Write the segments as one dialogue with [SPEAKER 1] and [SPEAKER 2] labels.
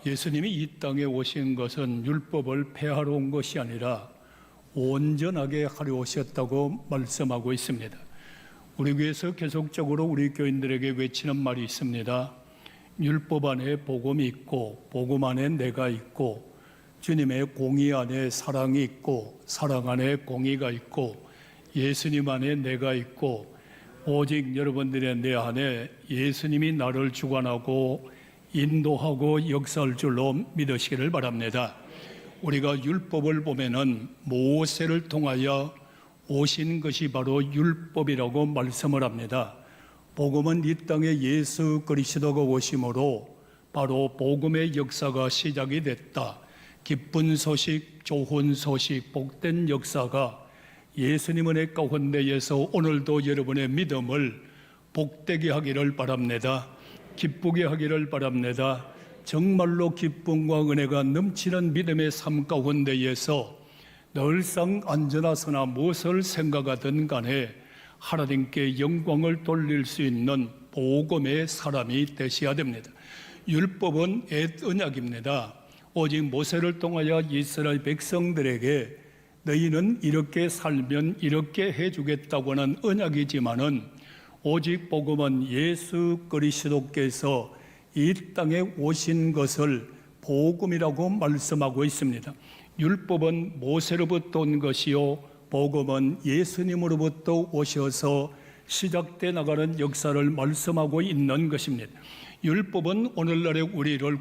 [SPEAKER 1] 예수님이 이 땅에 오신 것은 율법을 폐하러 온 것이 아니라 온전하게 하려 오셨다고 말씀하고 있습니다. 우리 교회에서 계속적으로 우리 교인들에게 외치는 말이 있습니다. 율법 안에 복음이 있고 복음 안에 내가 있고 주님의 공의 안에 사랑이 있고 사랑 안에 공의가 있고 예수님 안에 내가 있고 오직 여러분들의 내 안에 예수님이 나를 주관하고 인도하고 역사할 줄로 믿으시기를 바랍니다. 우리가 율법을 보면은 모세를 통하여 오신 것이 바로 율법이라고 말씀을 합니다. 복음은 이 땅에 예수 그리스도가 오심으로 바로 복음의 역사가 시작이 됐다. 기쁜 소식, 좋은 소식, 복된 역사가 예수님 은혜 가운데에서 오늘도 여러분의 믿음을 복되게 하기를 바랍니다. 기쁘게 하기를 바랍니다. 정말로 기쁨과 은혜가 넘치는 믿음의 삶 가운데에서 늘상 안전하서나 무엇을 생각하든 간에 하나님께 영광을 돌릴 수 있는 복음의 사람이 되셔야 됩니다. 율법은 옛 언약입니다. 오직 모세를 통하여 이스라엘 백성들에게 너희는 이렇게 살면 이렇게 해주겠다고 하는 언약이지만은 오직 복음은 예수 그리스도께서 이 땅에 오신 것을 복음이라고 말씀하고 있습니다. 율법은 모세로부터 온 것이요 복음은 예수님으로부터 오셔서 시작돼 나가는 역사를 말씀하고 있는 것입니다. 율법은 오늘날의 우리를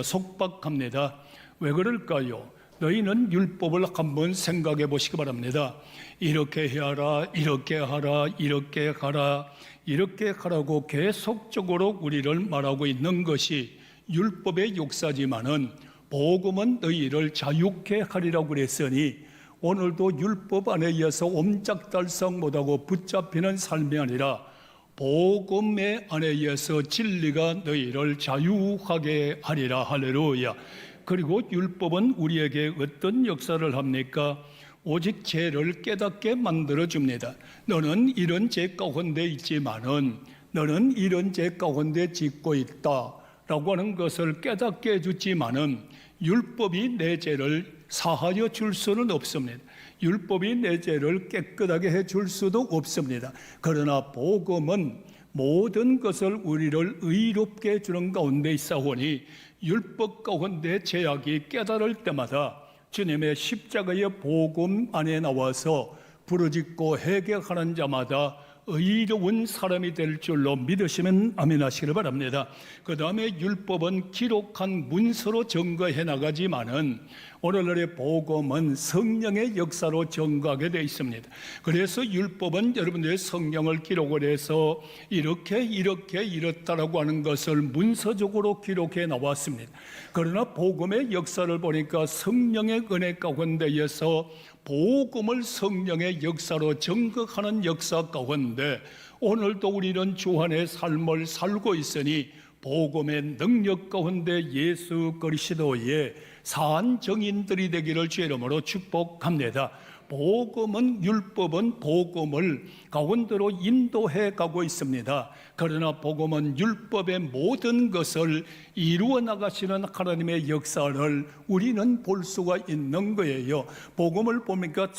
[SPEAKER 1] 속박합니다. 왜 그럴까요? 너희는 율법을 한번 생각해 보시기 바랍니다. 이렇게 해라, 이렇게 하라, 이렇게 가라, 이렇게 하라고 계속적으로 우리를 말하고 있는 것이 율법의 역사지만은 복음은 너희를 자유케 하리라고 그랬으니 오늘도 율법 안에 의해서 옴짝달싹 못하고 붙잡히는 삶이 아니라 복음의 안에 의해서 진리가 너희를 자유하게 하리라. 할렐루야. 그리고 율법은 우리에게 어떤 역사를 합니까? 오직 죄를 깨닫게 만들어줍니다. 너는 이런 죄 가운데 있지만은 너는 이런 죄 가운데 짓고 있다 라고 하는 것을 깨닫게 해주지만은 율법이 내 죄를 사하여 줄 수는 없습니다. 율법이 내 죄를 깨끗하게 해줄 수도 없습니다. 그러나 복음은 모든 것을 우리를 의롭게 해주는 가운데 있사오니 율법 가운데 죄악이 깨달을 때마다 주님의 십자가의 복음 안에 나와서 부르짖고 회개하는 자마다 의로운 사람이 될 줄로 믿으시면 아멘 하시기를 바랍니다. 그 다음에 율법은 기록한 문서로 증거해 나가지만은 오늘날의 복음은 성령의 역사로 증거하게 되어 있습니다. 그래서 율법은 여러분들의 성령을 기록을 해서 이렇게 이렇다라고 하는 것을 문서적으로 기록해 나왔습니다. 그러나 복음의 역사를 보니까 성령의 은혜 가운데에서 복음을 성령의 역사로 증거하는 역사 가운데 오늘도 우리는 주안의 삶을 살고 있으니 복음의 능력 가운데 예수 그리스도의 산 증인들이 되기를 주의 이름으로 축복합니다. 복음은 율법은 복음을 가운데로 인도해 가고 있습니다. 그러나 복음은 율법의 모든 것을 이루어 나가시는 하나님의 역사를 우리는 볼 수가 있는 거예요. 복음을 보니까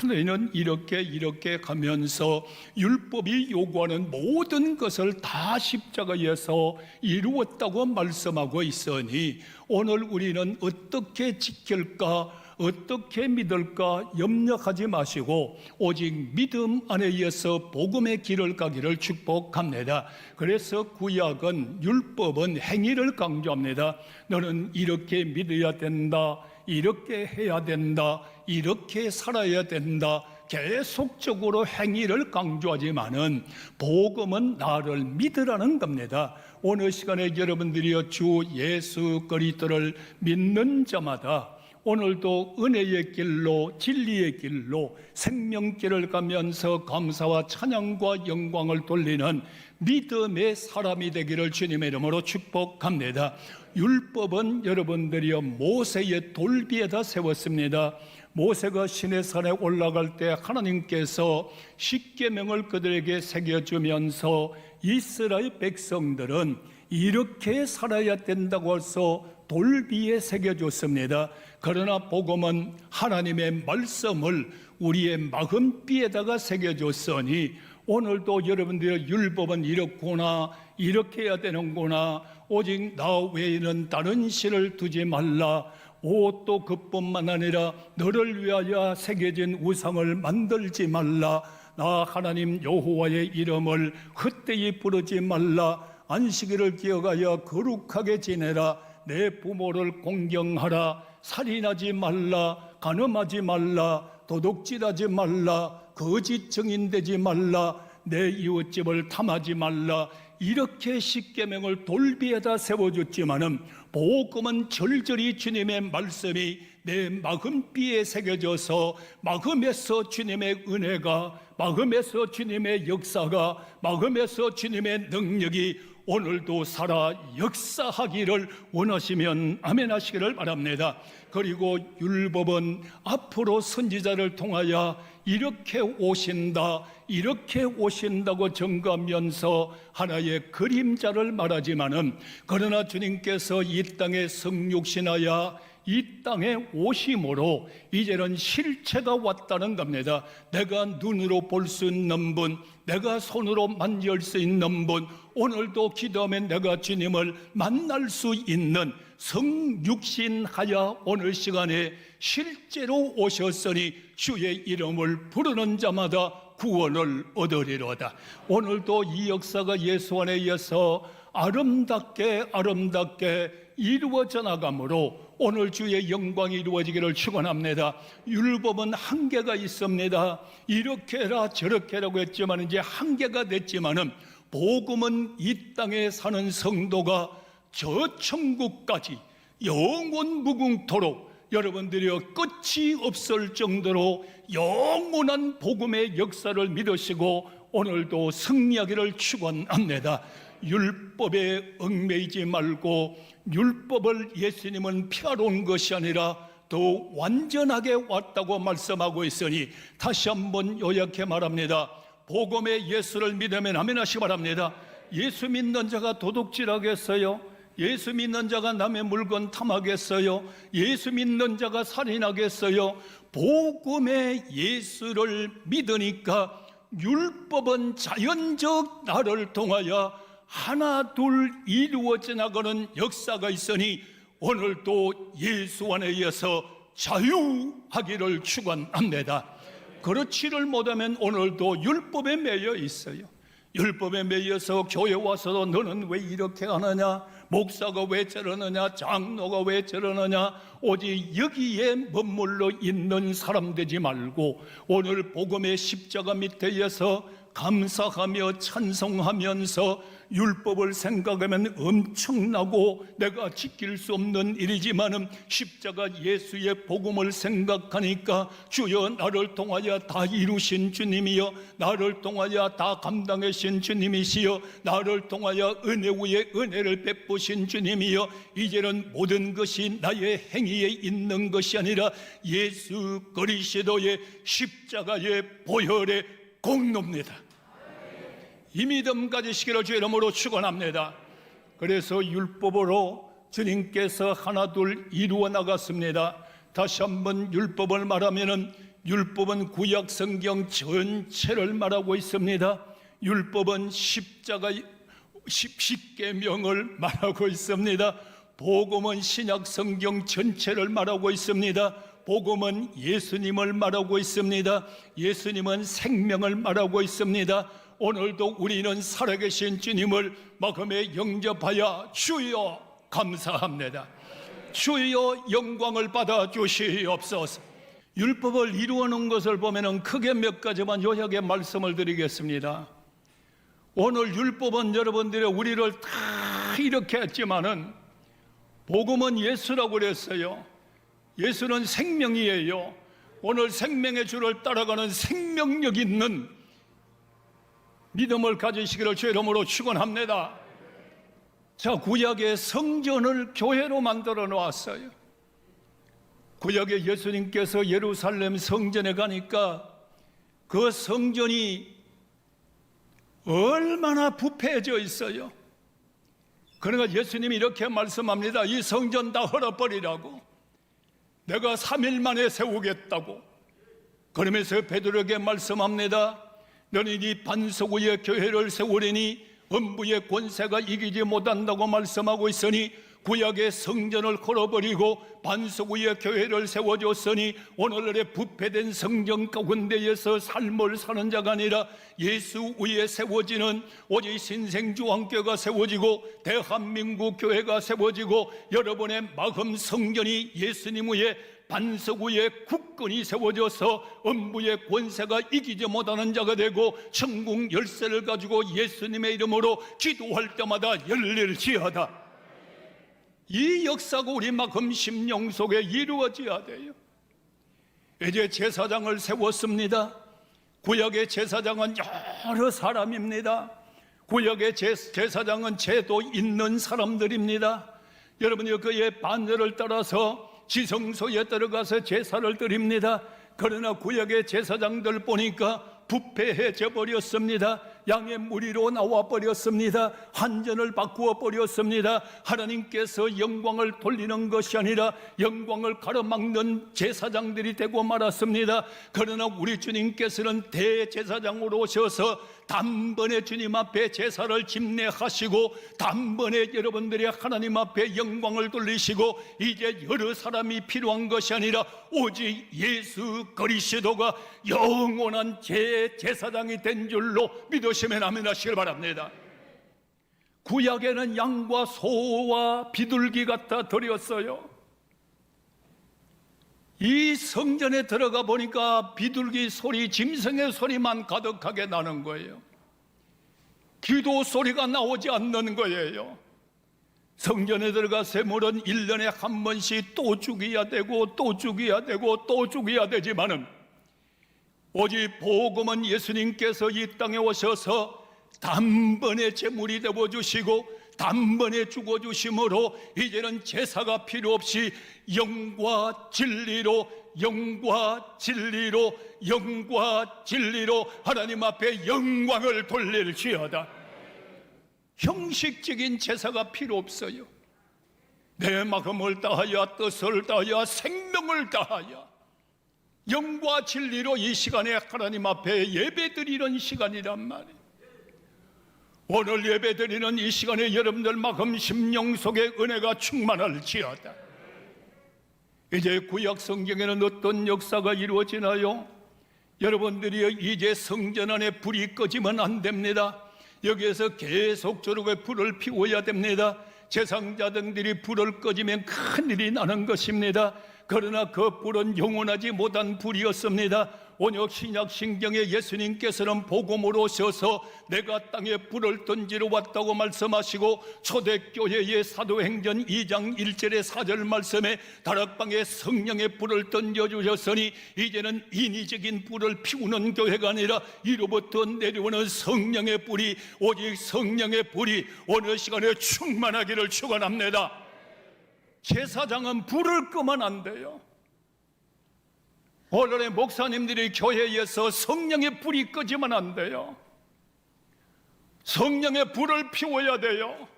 [SPEAKER 1] 너희는 이렇게 가면서 율법이 요구하는 모든 것을 다 십자가에서 이루었다고 말씀하고 있으니 오늘 우리는 어떻게 지킬까? 어떻게 믿을까 염려하지 마시고 오직 믿음 안에 의해서 복음의 길을 가기를 축복합니다. 그래서 구약은 율법은 행위를 강조합니다. 너는 이렇게 믿어야 된다, 이렇게 해야 된다, 이렇게 살아야 된다. 계속적으로 행위를 강조하지만은 복음은 나를 믿으라는 겁니다. 오늘 시간에 여러분들이 주 예수 그리스도를 믿는 자마다 오늘도 은혜의 길로 진리의 길로 생명길을 가면서 감사와 찬양과 영광을 돌리는 믿음의 사람이 되기를 주님의 이름으로 축복합니다. 율법은 여러분들이여 모세의 돌비에다 세웠습니다. 모세가 시내산에 올라갈 때 하나님께서 십계명을 그들에게 새겨주면서 이스라엘 백성들은 이렇게 살아야 된다고 해서 돌비에 새겨줬습니다. 그러나 복음은 하나님의 말씀을 우리의 마음비에다가 새겨줬으니 오늘도 여러분들의 율법은 이렇구나, 이렇게 해야 되는구나, 오직 나 외에는 다른 신을 두지 말라. 또 그뿐만 아니라 너를 위하여 새겨진 우상을 만들지 말라. 나 하나님 여호와의 이름을 헛되이 부르지 말라. 안식일을 기억하여 거룩하게 지내라. 내 부모를 공경하라. 살인하지 말라. 간음하지 말라. 도둑질하지 말라. 거짓 증인되지 말라. 내 이웃집을 탐하지 말라. 이렇게 십계명을 돌비에다 세워줬지만은 복음은 절절히 주님의 말씀이 내 마음비에 새겨져서 마음에서 주님의 은혜가, 마음에서 주님의 역사가, 마음에서 주님의 능력이 오늘도 살아 역사하기를 원하시면 아멘 하시기를 바랍니다. 그리고 율법은 앞으로 선지자를 통하여 이렇게 오신다, 이렇게 오신다고 증거하면서 하나의 그림자를 말하지만은, 그러나 주님께서 이 땅에 성육신하여 이 땅에 오심으로 이제는 실체가 왔다는 겁니다. 내가 눈으로 볼 수 있는 분, 내가 손으로 만질 수 있는 분, 오늘도 기도하면 내가 주님을 만날 수 있는 성육신하여 오늘 시간에 실제로 오셨으니 주의 이름을 부르는 자마다 구원을 얻으리로다. 오늘도 이 역사가 예수 안에 의해서 아름답게 이루어져 나가므로 오늘 주의 영광이 이루어지기를 축원합니다. 율법은 한계가 있습니다. 이렇게 해라 저렇게 하라고 했지만 이제 한계가 됐지만은 복음은 이 땅에 사는 성도가 저 천국까지 영원 무궁토록 여러분들이 끝이 없을 정도로 영원한 복음의 역사를 믿으시고 오늘도 승리하기를 축원합니다. 율법에 얽매이지 말고 율법을 예수님은 피하러 온 것이 아니라 더 완전하게 왔다고 말씀하고 있으니 다시 한번 요약해 말합니다. 복음의 예수를 믿으면 아멘 하시기 바랍니다. 예수 믿는 자가 도둑질하겠어요? 예수 믿는 자가 남의 물건 탐하겠어요? 예수 믿는 자가 살인하겠어요? 복음의 예수를 믿으니까 율법은 자연적 나를 통하여 하나 둘 이루어져 나가는 역사가 있으니 오늘도 예수 안에 의해서 자유하기를 축원합니다. 그렇지를 못하면 오늘도 율법에 매여 있어요. 율법에 매여서 교회 와서도 너는 왜 이렇게 하느냐, 목사가 왜 저러느냐, 장로가 왜 저러느냐, 오직 여기에 머물러 있는 사람 되지 말고 오늘 복음의 십자가 밑에서 감사하며 찬송하면서 율법을 생각하면 엄청나고 내가 지킬 수 없는 일이지만은 십자가 예수의 복음을 생각하니까 주여 나를 통하여 다 이루신 주님이여, 나를 통하여 다 감당하신 주님이시여, 나를 통하여 은혜 위에 은혜를 베푸신 주님이여, 이제는 모든 것이 나의 행위에 있는 것이 아니라 예수 그리스도의 십자가의 보혈의 공로입니다. 이 믿음 가지시기를 주의 이름으로 축원합니다. 그래서 율법으로 주님께서 하나둘 이루어 나갔습니다. 다시 한번 율법을 말하면은 율법은 구약 성경 전체를 말하고 있습니다. 율법은 십자가 십계명을 말하고 있습니다. 복음은 신약 성경 전체를 말하고 있습니다. 복음은 예수님을 말하고 있습니다. 예수님은 생명을 말하고 있습니다. 오늘도 우리는 살아계신 주님을 마음에 영접하여 주여 감사합니다. 주여 영광을 받아 주시옵소서. 율법을 이루어 놓은 것을 보면 크게 몇 가지만 요약의 말씀을 드리겠습니다. 오늘 율법은 여러분들이 우리를 다 이렇게 했지만은 복음은 예수라고 그랬어요. 예수는 생명이에요. 오늘 생명의 주를 따라가는 생명력 있는 믿음을 가지시기를 주의 이름으로 축원합니다. 자, 구약의 성전을 교회로 만들어 놓았어요. 구약의 예수님께서 예루살렘 성전에 가니까 그 성전이 얼마나 부패해져 있어요. 그러니까 예수님이 이렇게 말씀합니다. 이 성전 다 헐어버리라고. 내가 3일 만에 세우겠다고. 그러면서 베드로에게 말씀합니다. 너는 이 반석 위에 교회를 세우리니 음부의 권세가 이기지 못한다고 말씀하고 있으니 구약의 성전을 걸어버리고 반석 위에 교회를 세워줬으니 오늘날의 부패된 성전 가운데에서 삶을 사는 자가 아니라 예수 위에 세워지는 오직 신생주왕교회가 세워지고 대한민국 교회가 세워지고 여러분의 마음 성전이 예수님 위에 반석 위에 굳건히 세워져서 음부의 권세가 이기지 못하는 자가 되고 천국 열쇠를 가지고 예수님의 이름으로 기도할 때마다 열릴지어다. 이 역사가 우리 마음 심령 속에 이루어져야 돼요. 이제 제사장을 세웠습니다. 구약의 제사장은 여러 사람입니다. 구약의 제사장은 죄도 있는 사람들입니다. 여러분이 그의 반열을 따라서 지성소에 들어가서 제사를 드립니다. 그러나 구약의 제사장들 보니까 부패해져 버렸습니다. 양의 무리로 나와 버렸습니다. 한전을 바꾸어 버렸습니다. 하나님께서 영광을 돌리는 것이 아니라 영광을 가로막는 제사장들이 되고 말았습니다. 그러나 우리 주님께서는 대제사장으로 오셔서 단번에 주님 앞에 제사를 집례하시고 단번에 여러분들이 하나님 앞에 영광을 돌리시고 이제 여러 사람이 필요한 것이 아니라 오직 예수 그리스도가 영원한 제사장이 된 줄로 믿으시면 아멘하시길 바랍니다. 구약에는 양과 소와 비둘기 갖다 드렸어요. 이 성전에 들어가 보니까 비둘기 소리, 짐승의 소리만 가득하게 나는 거예요. 기도 소리가 나오지 않는 거예요. 성전에 들어가 샘물은 1년에 한 번씩 또 죽여야 되고 또 죽여야 되고 또 죽여야 되지만은 오직 복음은 예수님께서 이 땅에 오셔서 단번에 제물이 되어주시고 단번에 죽어주심으로 이제는 제사가 필요 없이 영과 진리로 하나님 앞에 영광을 돌릴지어다. 형식적인 제사가 필요 없어요. 내 마음을 다하여 뜻을 다하여 생명을 다하여 영과 진리로 이 시간에 하나님 앞에 예배드리는 시간이란 말이에요. 오늘 예배드리는 이 시간에 여러분들 마음 심령 속에 은혜가 충만할지어다. 이제 구약 성경에는 어떤 역사가 이루어지나요? 여러분들이 이제 성전 안에 불이 꺼지면 안 됩니다. 여기에서 계속적으로 불을 피워야 됩니다. 제사장들이 불을 꺼지면 큰일이 나는 것입니다. 그러나 그 불은 영원하지 못한 불이었습니다. 오늘 신약 신경에 예수님께서는 복음으로 오셔서 내가 땅에 불을 던지러 왔다고 말씀하시고 초대교회의 사도행전 2장 1절의 4절 말씀에 다락방에 성령의 불을 던져주셨으니 이제는 인위적인 불을 피우는 교회가 아니라 이로부터 내려오는 성령의 불이 오직 성령의 불이 어느 시간에 충만하기를 축원합니다. 제사장은 불을 끄면 안 돼요. 오늘의 목사님들이 교회에서 성령의 불이 꺼지면 안 돼요. 성령의 불을 피워야 돼요.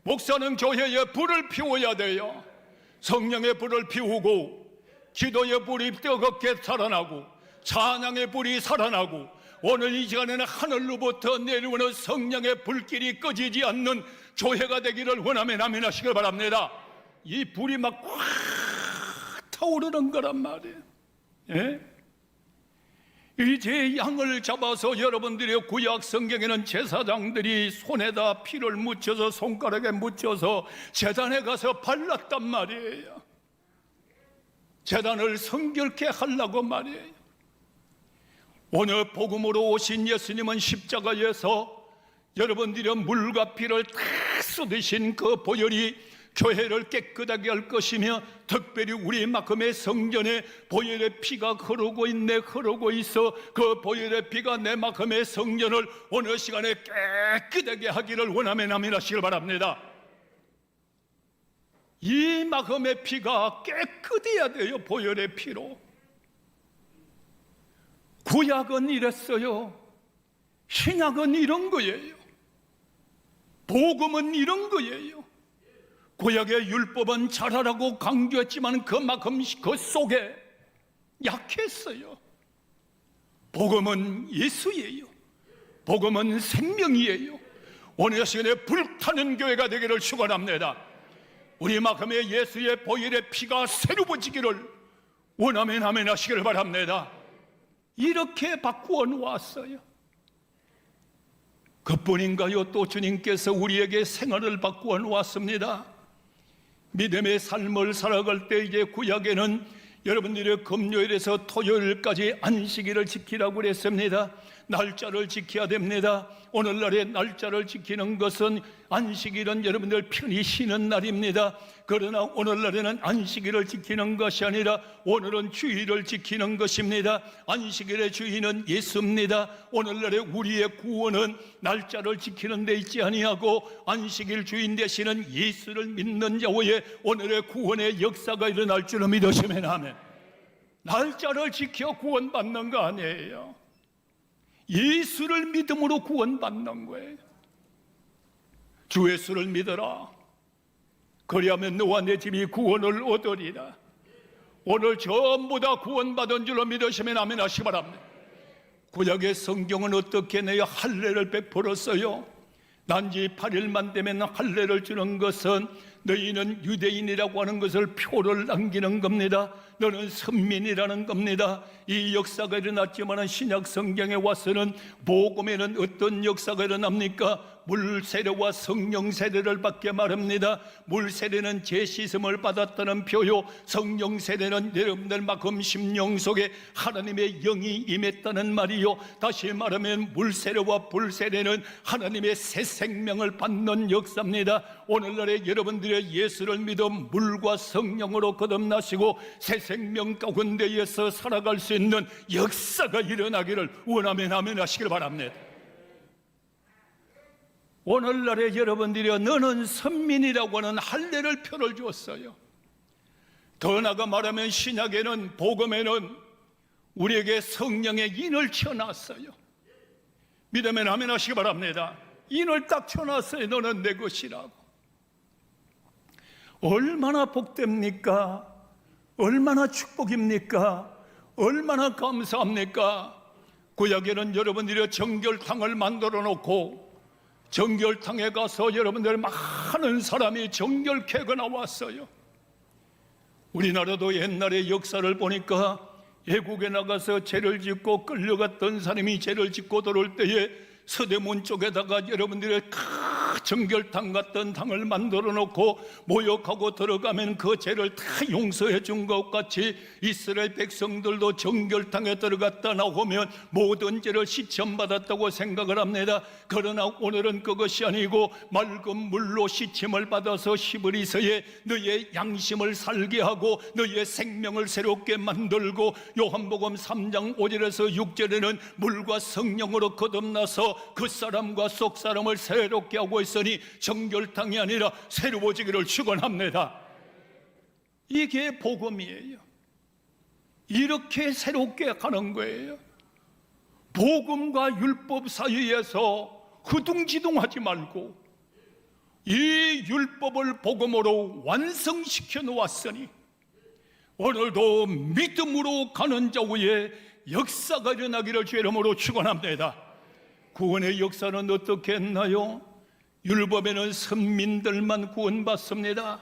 [SPEAKER 1] 목사는 교회에 불을 피워야 돼요. 성령의 불을 피우고 기도의 불이 뜨겁게 살아나고 찬양의 불이 살아나고 오늘 이 시간에는 하늘로부터 내려오는 성령의 불길이 꺼지지 않는 교회가 되기를 원하면 아멘하시길 바랍니다. 이 불이 막 확 타오르는 거란 말이에요. 예? 이제 양을 잡아서 여러분들의 구약 성경에는 제사장들이 손에다 피를 묻혀서 손가락에 묻혀서 제단에 가서 발랐단 말이에요. 제단을 성결케 하려고 말이에요. 오늘 복음으로 오신 예수님은 십자가에서 여러분들의 물과 피를 다 쏟으신 그 보혈이 교회를 깨끗하게 할 것이며 특별히 우리 마음의 성전에 보혈의 피가 흐르고 있어. 그 보혈의 피가 내 마음의 성전을 어느 시간에 깨끗하게 하기를 원하면 아멘하시길 바랍니다. 이 마음의 피가 깨끗해야 돼요. 보혈의 피로. 구약은 이랬어요. 신약은 이런 거예요. 복음은 이런 거예요. 구약의 율법은 잘하라고 강조했지만 그만큼 그 속에 약했어요. 복음은 예수예요. 복음은 생명이에요. 오늘 시간에 불타는 교회가 되기를 축원합니다. 우리 마음에 예수의 보혈의 피가 새로워지기를 원하면 아멘 하시기를 바랍니다. 이렇게 바꾸어 놓았어요. 그뿐인가요? 또 주님께서 우리에게 생활을 바꾸어 놓았습니다. 믿음의 삶을 살아갈 때 이제 구약에는 여러분들의 금요일에서 토요일까지 안식일을 지키라고 그랬습니다. 날짜를 지켜야 됩니다. 오늘날의 날짜를 지키는 것은 안식일은 여러분들 편히 쉬는 날입니다. 그러나 오늘날에는 안식일을 지키는 것이 아니라 오늘은 주일을 지키는 것입니다. 안식일의 주인은 예수입니다. 오늘날의 우리의 구원은 날짜를 지키는 데 있지 아니하고 안식일 주인 되시는 예수를 믿는 자의 오늘의 구원의 역사가 일어날 줄을 믿으시면 아멘. 날짜를 지켜 구원받는 거 아니에요. 예수를 믿음으로 구원받는 거예요. 주 예수를 믿어라. 그리하면 너와 내 집이 구원을 얻으리라. 오늘 전부 다 구원받은 줄로 믿으시면 아멘 하시기 바랍니다. 구약의 성경은 어떻게 내가 할례를 베풀었어요? 난지 8일만 되면 할례를 주는 것은 너희는 유대인이라고 하는 것을 표를 남기는 겁니다. 너는 선민이라는 겁니다. 이 역사가 일어났지만 신약 성경에 와서는 복음에는 어떤 역사가 일어납니까? 물 세례와 성령 세례를 받게 말합니다. 물 세례는 제 씻음을 받았다는 표요, 성령 세례는 여러분들 마음 심령 속에 하나님의 영이 임했다는 말이요. 다시 말하면 물 세례와 불 세례는 하나님의 새 생명을 받는 역사입니다. 오늘날에 여러분들의 예수를 믿어 물과 성령으로 거듭나시고 새 생명 가운데에서 살아갈 수 있는 역사가 일어나기를 원하면 아멘 하시길 바랍니다. 오늘날에 여러분들이 너는 선민이라고 하는 할례를 표를 줬어요. 더 나아가 말하면 신약에는 복음에는 우리에게 성령의 인을 쳐놨어요. 믿으면 아멘 하시기 바랍니다. 인을 딱 쳐놨어요. 너는 내 것이라고. 얼마나 복됩니까? 얼마나 축복입니까? 얼마나 감사합니까? 구약에는 여러분들이 정결탕을 만들어 놓고 정결탕에 가서 여러분들 많은 사람이 정결케 나왔어요. 우리나라도 옛날의 역사를 보니까 애국에 나가서 죄를 짓고 끌려갔던 사람이 죄를 짓고 들어올 때에 서대문 쪽에다가 여러분들의 정결탕 같은 당을 만들어 놓고 모욕하고 들어가면 그 죄를 다 용서해 준 것 같이 이스라엘 백성들도 정결탕에 들어갔다 나오면 모든 죄를 시침받았다고 생각을 합니다. 그러나 오늘은 그것이 아니고 맑은 물로 시침을 받아서 시브리서에 너의 양심을 살게 하고 너의 생명을 새롭게 만들고 요한복음 3장 5절에서 6절에는 물과 성령으로 거듭나서 그 사람과 속 사람을 새롭게 하고 있으니 정결탕이 아니라 새로워지기를 축원합니다. 이게 복음이에요. 이렇게 새롭게 가는 거예요. 복음과 율법 사이에서 흐둥지둥하지 말고 이 율법을 복음으로 완성시켜 놓았으니 오늘도 믿음으로 가는 자의 역사가 일어나기를 주의 이름으로 축원합니다. 구원의 역사는 어떻게 했나요? 율법에는 선민들만 구원받습니다.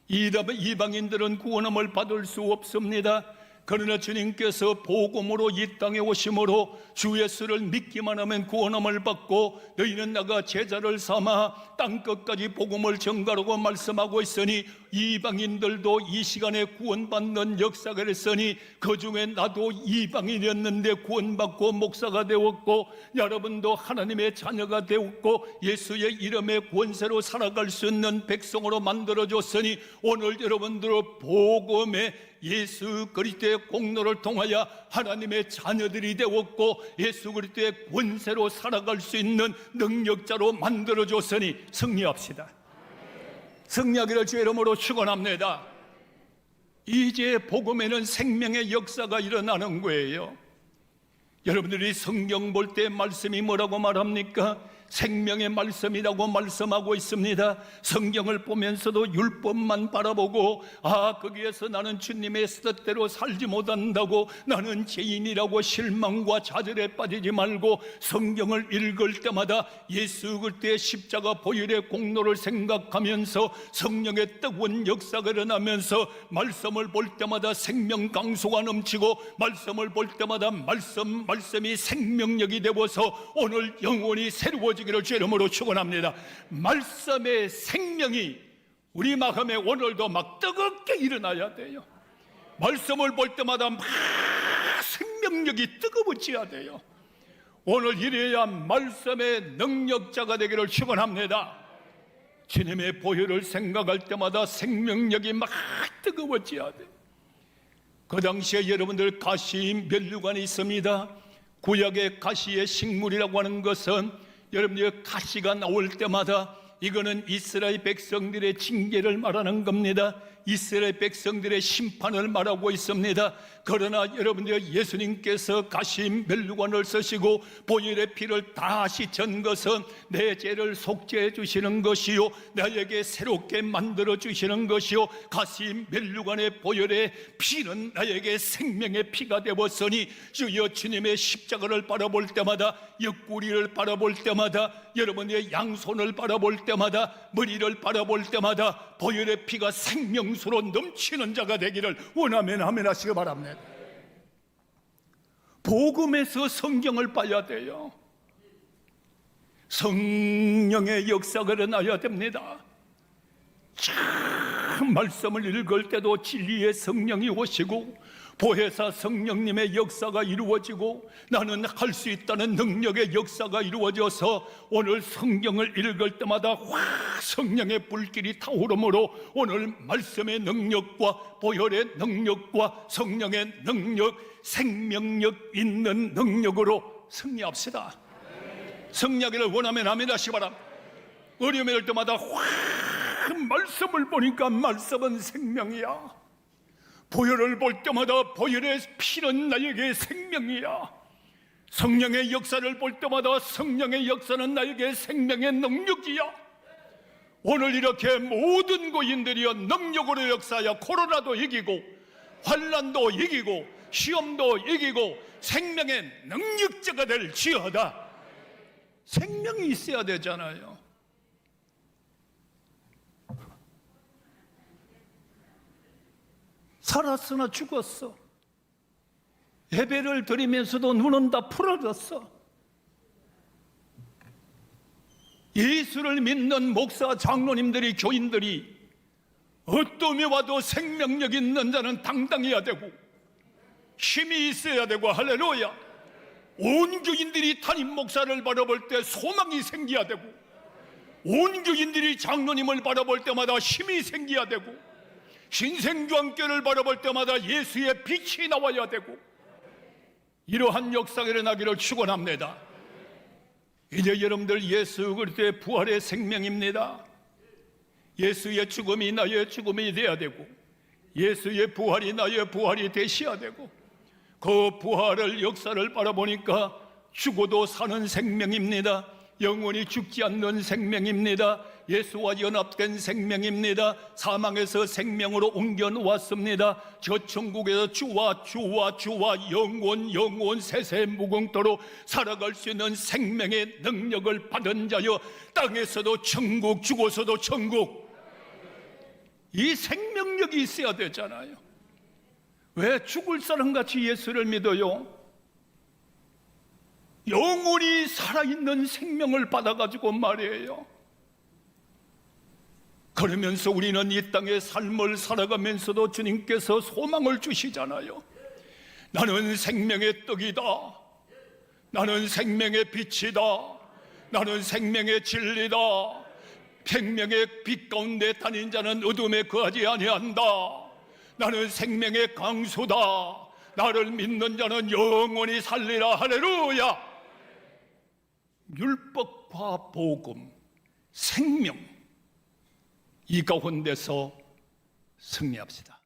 [SPEAKER 1] 이방인들은 구원함을 받을 수 없습니다. 그러나 주님께서 복음으로 이 땅에 오심으로 주 예수를 믿기만 하면 구원함을 받고 너희는 나가 제자를 삼아 땅끝까지 복음을 전가라고 말씀하고 있으니 이방인들도 이 시간에 구원받는 역사가 있으니 그중에 나도 이방인이었는데 구원받고 목사가 되었고 여러분도 하나님의 자녀가 되었고 예수의 이름의 권세로 살아갈 수 있는 백성으로 만들어줬으니 오늘 여러분들의 복음에 예수 그리스도의 공로를 통하여 하나님의 자녀들이 되었고 예수 그리스도의 권세로 살아갈 수 있는 능력자로 만들어줬으니 승리합시다. 승리하기를 주의 이름으로 축원합니다. 이제 복음에는 생명의 역사가 일어나는 거예요. 여러분들이 성경 볼 때 말씀이 뭐라고 말합니까? 생명의 말씀이라고 말씀하고 있습니다. 성경을 보면서도 율법만 바라보고 거기에서 나는 주님의 뜻대로 살지 못한다고, 나는 죄인이라고 실망과 좌절에 빠지지 말고 성경을 읽을 때마다 예수 그리스도의 십자가 보혈의 공로를 생각하면서 성령의 뜨거운 역사가 일어나면서 말씀을 볼 때마다 생명 강수가 넘치고, 말씀을 볼 때마다 말씀이 생명력이 되어서 오늘 영혼이 새로워지기를 주 이름으로 축원합니다. 말씀의 생명이 우리 마음에 오늘도 막 뜨겁게 일어나야 돼요. 말씀을 볼 때마다 막 생명력이 뜨거워져야 돼요. 오늘 이래야 말씀의 능력자가 되기를 축원합니다. 주님의 보혈을 생각할 때마다 생명력이 막 뜨거워져야 돼요. 그 당시에 여러분들 가시 면류관이 있습니다. 구약의 가시의 식물이라고 하는 것은 여러분들 가시가 나올 때마다 이거는 이스라엘 백성들의 징계를 말하는 겁니다. 이스라엘 백성들의 심판을 말하고 있습니다. 그러나 여러분들 예수님께서 가시 멸류관을 쓰시고 보혈의 피를 다시 전 것은 내 죄를 속죄해 주시는 것이요, 나에게 새롭게 만들어 주시는 것이요, 가시 멸류관의 보혈의 피는 나에게 생명의 피가 되었으니 주여 주님의 십자가를 바라볼 때마다, 옆구리를 바라볼 때마다, 여러분의 양손을 바라볼 때마다, 머리를 바라볼 때마다 보혈의 피가 생명수로 넘치는 자가 되기를 원하면 아멘 하시기 바랍니다. 복음에서 성경을 봐야 돼요. 성령의 역사가 일어나야 됩니다. 참 말씀을 읽을 때도 진리의 성령이 오시고 보혜사 성령님의 역사가 이루어지고 나는 할 수 있다는 능력의 역사가 이루어져서 오늘 성경을 읽을 때마다 성령의 불길이 타오르므로 오늘 말씀의 능력과 보혈의 능력과 성령의 능력, 생명력 있는 능력으로 승리합시다. 승리하기를 원하면 아멘 하시기 바랍니다. 어려움이 올 때마다 말씀을 보니까 말씀은 생명이야. 보혈을 볼 때마다 보혈의 피는 나에게 생명이야. 성령의 역사를 볼 때마다 성령의 역사는 나에게 생명의 능력이야. 오늘 이렇게 모든 고인들이여 능력으로 역사하여 코로나도 이기고 환난도 이기고 시험도 이기고 생명의 능력자가 될지어다. 생명이 있어야 되잖아요. 살았으나 죽었어. 예배를 드리면서도 눈은 다 풀어졌어. 예수를 믿는 목사, 장로님들이, 교인들이 어떠미 와도 생명력 있는 자는 당당해야 되고 힘이 있어야 되고, 할렐루야. 온 교인들이 담임 목사를 바라볼 때 소망이 생겨야 되고, 온 교인들이 장로님을 바라볼 때마다 힘이 생겨야 되고, 신생교환교를 바라볼 때마다 예수의 빛이 나와야 되고, 이러한 역사가 일어나기를 축원합니다. 이제 여러분들 예수 그리스도의 부활의 생명입니다. 예수의 죽음이 나의 죽음이 되어야 되고 예수의 부활이 나의 부활이 되셔야 되고, 그 부활을 역사를 바라보니까 죽어도 사는 생명입니다. 영원히 죽지 않는 생명입니다. 예수와 연합된 생명입니다. 사망에서 생명으로 옮겨 놓았습니다. 저 천국에서 주와 영원 세세 무궁토록 살아갈 수 있는 생명의 능력을 받은 자여, 땅에서도 천국, 죽어서도 천국. 이 생명력이 있어야 되잖아요. 왜 죽을 사람같이 예수를 믿어요? 영원히 살아있는 생명을 받아가지고 말이에요. 그러면서 우리는 이 땅의 삶을 살아가면서도 주님께서 소망을 주시잖아요. 나는 생명의 떡이다. 나는 생명의 빛이다. 나는 생명의 진리다. 생명의 빛 가운데 다닌 자는 어둠에 거하지 아니한다. 나는 생명의 강수다. 나를 믿는 자는 영원히 살리라. 할렐루야. 율법과 복음, 생명, 이 가운데서 승리합시다.